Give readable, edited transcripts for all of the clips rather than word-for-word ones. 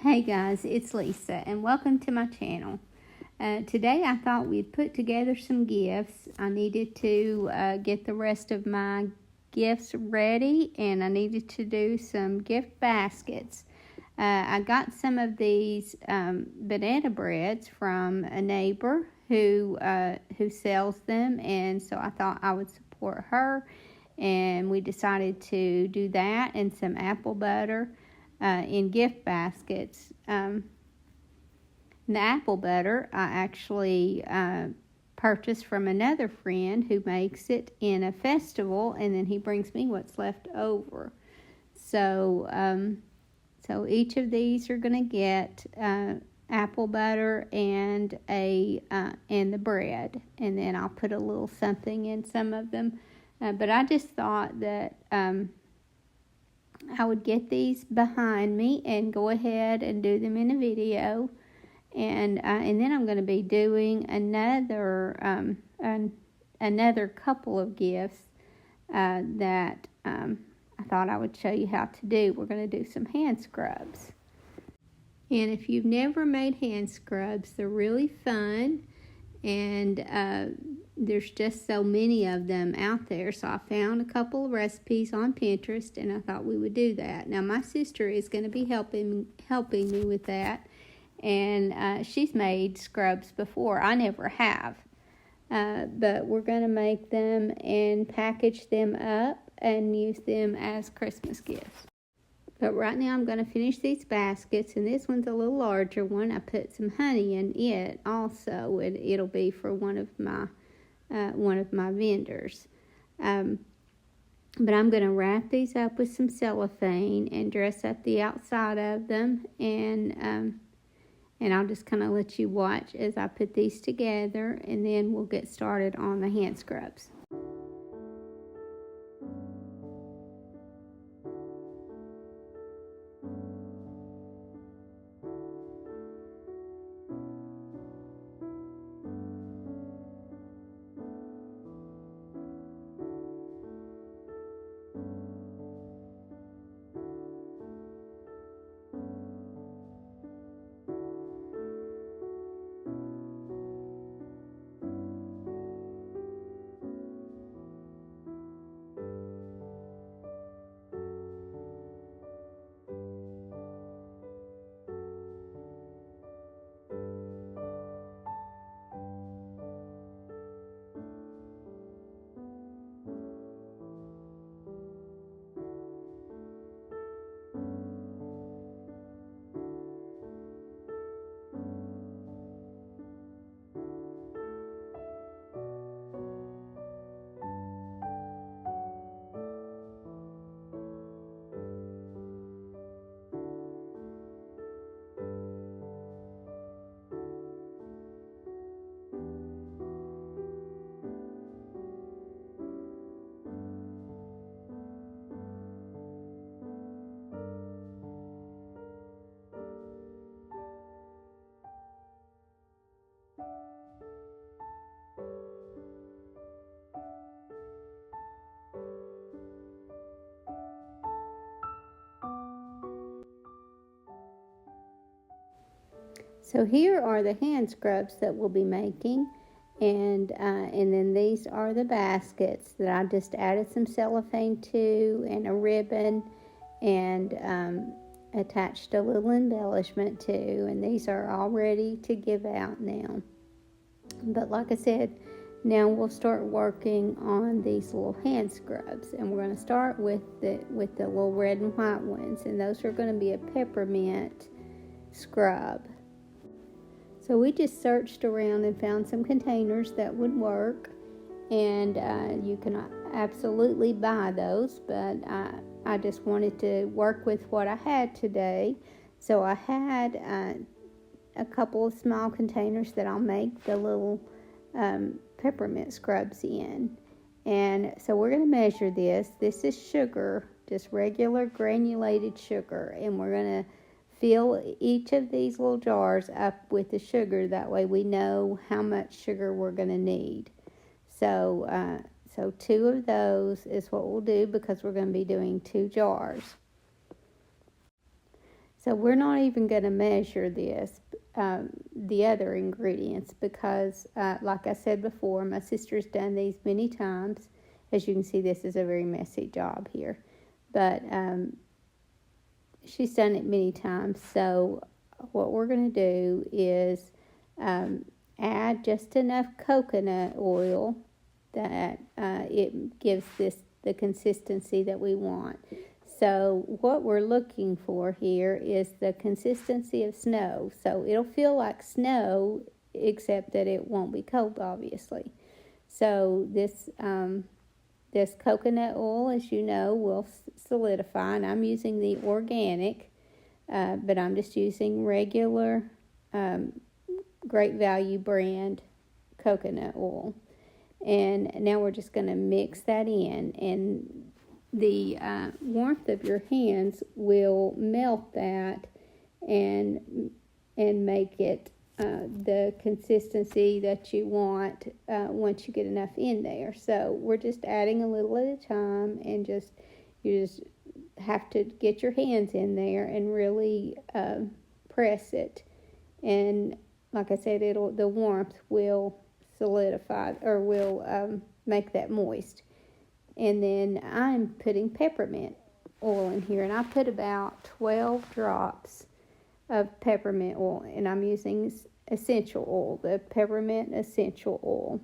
Hey guys, it's Lisa and welcome to my channel. Today I thought we'd put together some gifts. I needed to get the rest of my gifts ready and I needed to do some gift baskets. I got some of these banana breads from a neighbor who sells them, and so I thought I would support her, and we decided to do that and some apple butter in gift baskets. The apple butter I actually purchased from another friend who makes it in a festival, and then he brings me what's left over. So each of these are going to get apple butter and the bread, and then I'll put a little something in some of them. But I just thought that I would get these behind me and go ahead and do them in a video, and then I'm going to be doing another couple of gifts that I thought I would show you how to do. We're going to do some hand scrubs, and if you've never made hand scrubs, they're really fun, and there's just so many of them out there. So I found a couple of recipes on Pinterest, and I thought we would do that. Now my sister is going to be helping me with that, and she's made scrubs before. I never have, but we're going to make them and package them up and use them as Christmas gifts. But right now I'm going to finish these baskets, and this one's a little larger one. I put some honey in it also, and it'll be for one of my vendors. But I'm going to wrap these up with some cellophane and dress up the outside of them, and I'll just kind of let you watch as I put these together, and then we'll get started on the hand scrubs. So here are the hand scrubs that we'll be making, and then these are the baskets that I just added some cellophane to and a ribbon, and attached a little embellishment to, and these are all ready to give out now. But like I said, now we'll start working on these little hand scrubs, and we're going to start with the little red and white ones, and those are going to be a peppermint scrub. So we just searched around and found some containers that would work, and you can absolutely buy those, but I just wanted to work with what I had today. So I had a couple of small containers that I'll make the little peppermint scrubs in. And so we're going to measure this. This is sugar, just regular granulated sugar, and we're going to fill each of these little jars up with the sugar. That way we know how much sugar we're going to need. So 2 of those is what we'll do, because we're going to be doing 2 jars. So we're not even going to measure this, the other ingredients, because like I said before, my sister's done these many times. As you can see, this is a very messy job here, but she's done it many times. So what we're going to do is add just enough coconut oil that it gives this the consistency that we want. So what we're looking for here is the consistency of snow. So it'll feel like snow, except that it won't be cold, obviously. So this coconut oil, as you know, will solidify. And I'm using the organic, but I'm just using regular Great Value brand coconut oil. And now we're just going to mix that in, and the warmth of your hands will melt that and make it the consistency that you want once you get enough in there. So we're just adding a little at a time, and you just have to get your hands in there and really press it. And like I said, the warmth will solidify, or will make that moist. And then I'm putting peppermint oil in here, and I put about 12 drops of peppermint oil, and I'm using essential oil, the peppermint essential oil.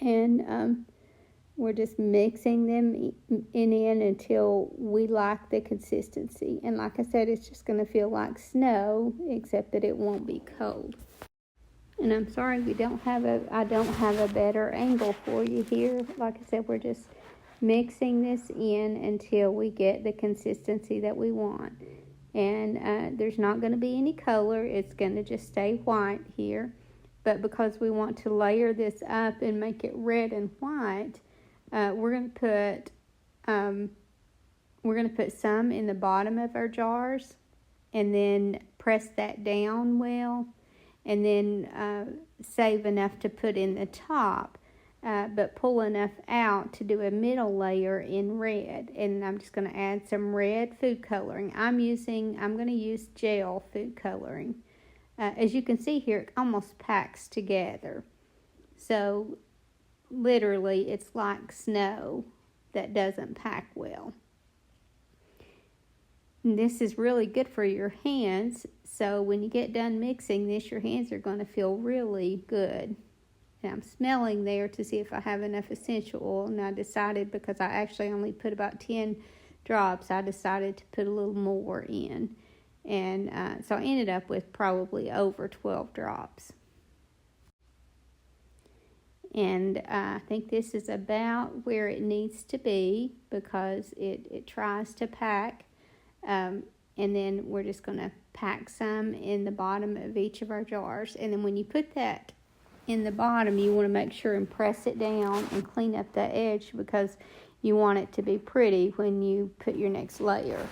And we're just mixing them in until we like the consistency. And like I said, it's just going to feel like snow, except that it won't be cold. And I'm sorry I don't have a better angle for you here. Like I said, we're just mixing this in until we get the consistency that we want. And there's not going to be any color. It's going to just stay white here. But because we want to layer this up and make it red and white, we're going to put some in the bottom of our jars, and then press that down well, and then save enough to put in the top, but pull enough out to do a middle layer in red. And I'm just going to add some red food coloring. I'm going to use gel food coloring. As you can see here, it almost packs together. So literally, it's like snow that doesn't pack well. And this is really good for your hands. So when you get done mixing this, your hands are going to feel really good. And I'm smelling there to see if I have enough essential oil. And I decided, because I actually only put about 10 drops, I decided to put a little more in. And so I ended up with probably over 12 drops. And I think this is about where it needs to be, because it tries to pack. And then we're just going to pack some in the bottom of each of our jars. And then when you put that in the bottom, you want to make sure and press it down and clean up the edge, because you want it to be pretty when you put your next layer.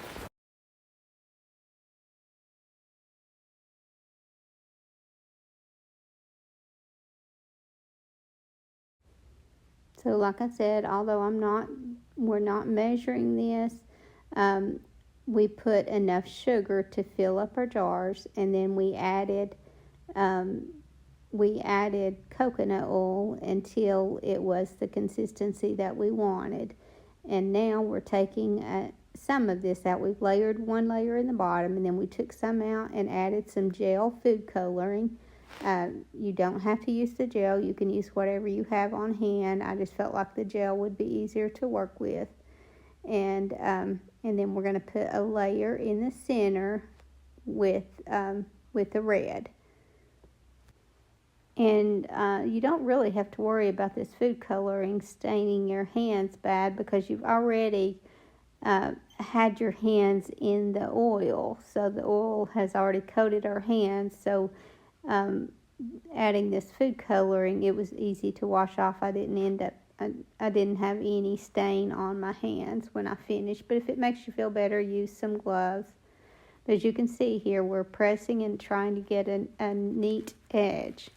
So like I said, although we're not measuring this, we put enough sugar to fill up our jars, and then we added coconut oil until it was the consistency that we wanted. And now we're taking some of this out. We've layered one layer in the bottom, and then we took some out and added some gel food coloring. You don't have to use the gel. You can use whatever you have on hand. I just felt like the gel would be easier to work with. And then we're going to put a layer in the center with the red. And you don't really have to worry about this food coloring staining your hands bad, because you've already had your hands in the oil. So the oil has already coated our hands. So adding this food coloring, it was easy to wash off. I didn't have any stain on my hands when I finished. But if it makes you feel better, use some gloves. But as you can see here, we're pressing and trying to get a neat edge.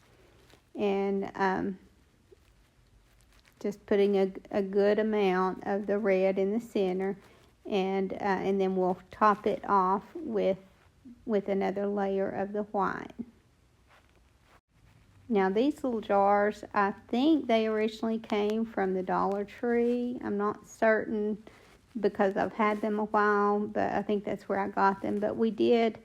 And just putting a good amount of the red in the center. And then we'll top it off with with another layer of the white. Now these little jars, I think they originally came from the Dollar Tree. I'm not certain because I've had them a while, but I think that's where I got them. But we did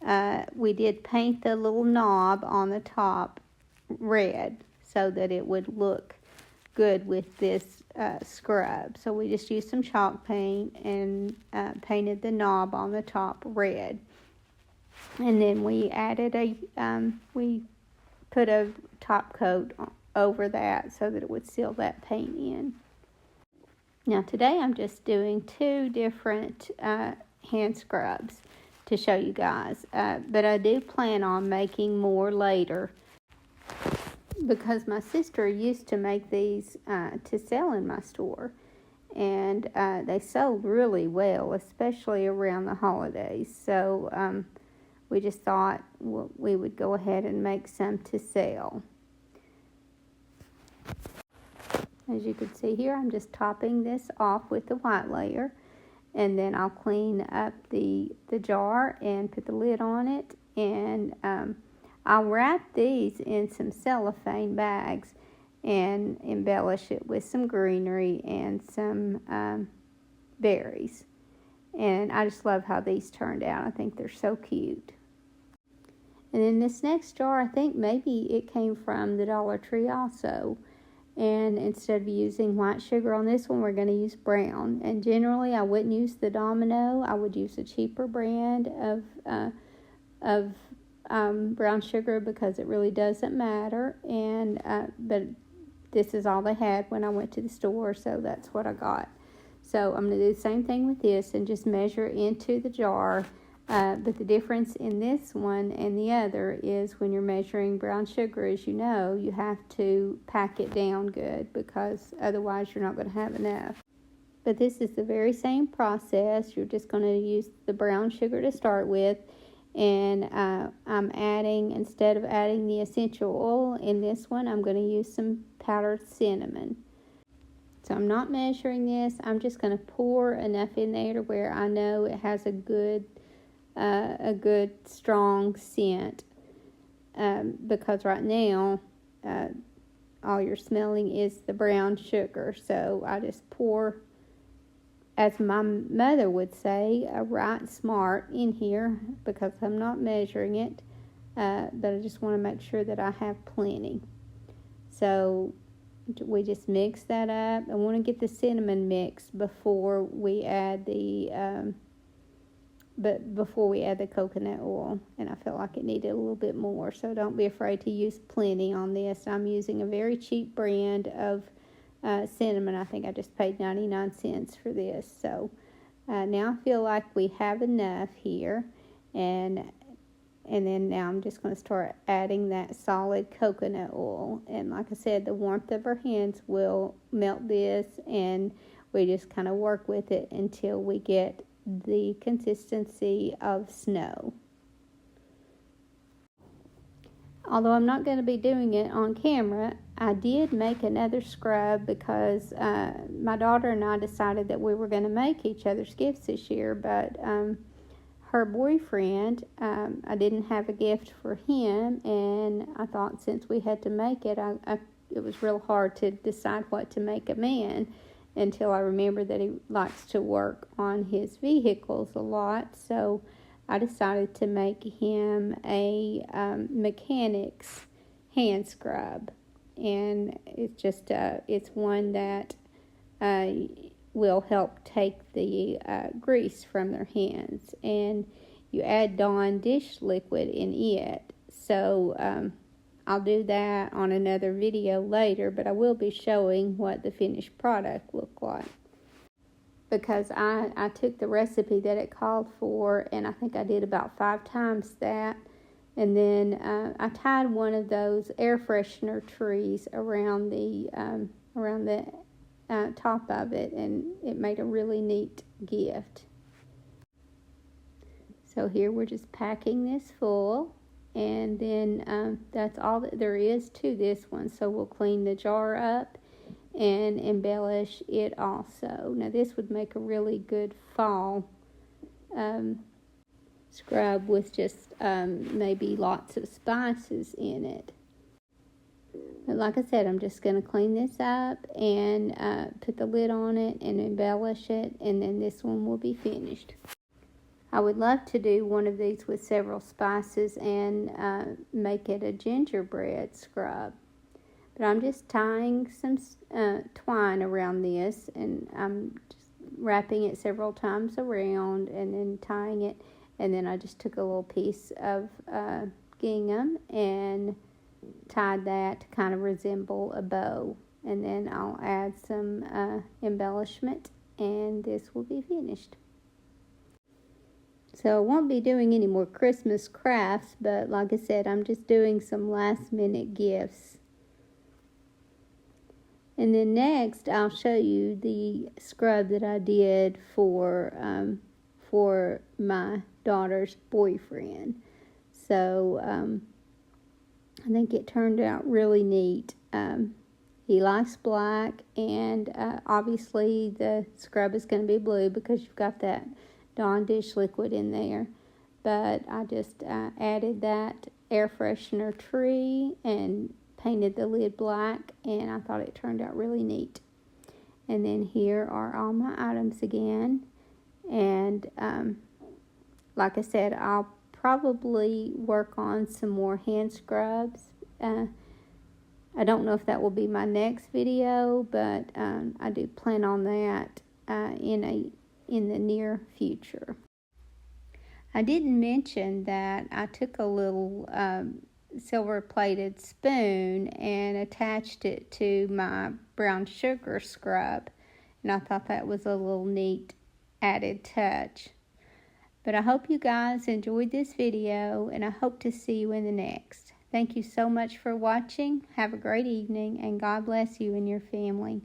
paint the little knob on the top red so that it would look good with this scrub. So we just used some chalk paint and painted the knob on the top red. And then we added we put a top coat over that so that it would seal that paint in. Now today I'm just doing 2 different hand scrubs to show you guys, but I do plan on making more later because my sister used to make these to sell in my store, and they sold really well, especially around the holidays. So we just thought we would go ahead and make some to sell. As you can see here, I'm just topping this off with the white layer, and then I'll clean up the jar and put the lid on it, and I'll wrap these in some cellophane bags and embellish it with some greenery and some berries. And I just love how these turned out. I think they're so cute. And then this next jar, I think maybe it came from the Dollar Tree also. And instead of using white sugar on this one, we're going to use brown. And generally, I wouldn't use the Domino. I would use a cheaper brand of brown sugar because it really doesn't matter. And but this is all they had when I went to the store, so that's what I got. So I'm going to do the same thing with this and just measure into the jar. But the difference in this one and the other is when you're measuring brown sugar, as you know, you have to pack it down good because otherwise you're not going to have enough. But this is the very same process. You're just going to use the brown sugar to start with. And I'm adding, instead of adding the essential oil in this one, I'm going to use some powdered cinnamon. So I'm not measuring this. I'm just going to pour enough in there to where I know it has a good strong scent, because right now all you're smelling is the brown sugar. So I just pour, as my mother would say, right smart in here because I'm not measuring it, but I just want to make sure that I have plenty. So we just mix that up. I want to get the cinnamon mixed before we add the coconut oil, and I felt like it needed a little bit more, so don't be afraid to use plenty on this. I'm using a very cheap brand of cinnamon. I think I just paid 99 cents for this. So now I feel like we have enough here, and then now I'm just going to start adding that solid coconut oil. And like I said, the warmth of our hands will melt this, and we just kind of work with it until we get the consistency of snow. Although I'm not going to be doing it on camera, I did make another scrub because my daughter and I decided that we were going to make each other's gifts this year, but her boyfriend, I didn't have a gift for him, and I thought since we had to make it, it was real hard to decide what to make a man until I remembered that he likes to work on his vehicles a lot. So I decided to make him a mechanic's hand scrub. And it's just, it's one that will help take the grease from their hands. And you add Dawn dish liquid in it. So I'll do that on another video later, but I will be showing what the finished product looked like. Because I took the recipe that it called for, and I think I did about 5 times that. And then I tied one of those air freshener trees around the top of it, and it made a really neat gift. So here we're just packing this full. And then that's all that there is to this one. So we'll clean the jar up and embellish it also. Now this would make a really good fall scrub with just maybe lots of spices in it. But like I said, I'm just going to clean this up and put the lid on it and embellish it, and then this one will be finished. I would love to do one of these with several spices and make it a gingerbread scrub. But I'm just tying some twine around this, and I'm just wrapping it several times around and then tying it. And then I just took a little piece of gingham and tied that to kind of resemble a bow. And then I'll add some embellishment, and this will be finished. So I won't be doing any more Christmas crafts, but like I said, I'm just doing some last minute gifts. And then next, I'll show you the scrub that I did for my daughter's boyfriend. So I think it turned out really neat. He likes black, and obviously the scrub is going to be blue because you've got that Dawn dish liquid in there. But I just added that air freshener tree and painted the lid black, and I thought it turned out really neat. And then here are all my items again. And like I said, I'll probably work on some more hand scrubs. I don't know if that will be my next video, but I do plan on that in the near future. I didn't mention that I took a little silver-plated spoon and attached it to my brown sugar scrub, and I thought that was a little neat added touch. But I hope you guys enjoyed this video, and I hope to see you in the next. Thank you so much for watching. Have a great evening, and God bless you and your family.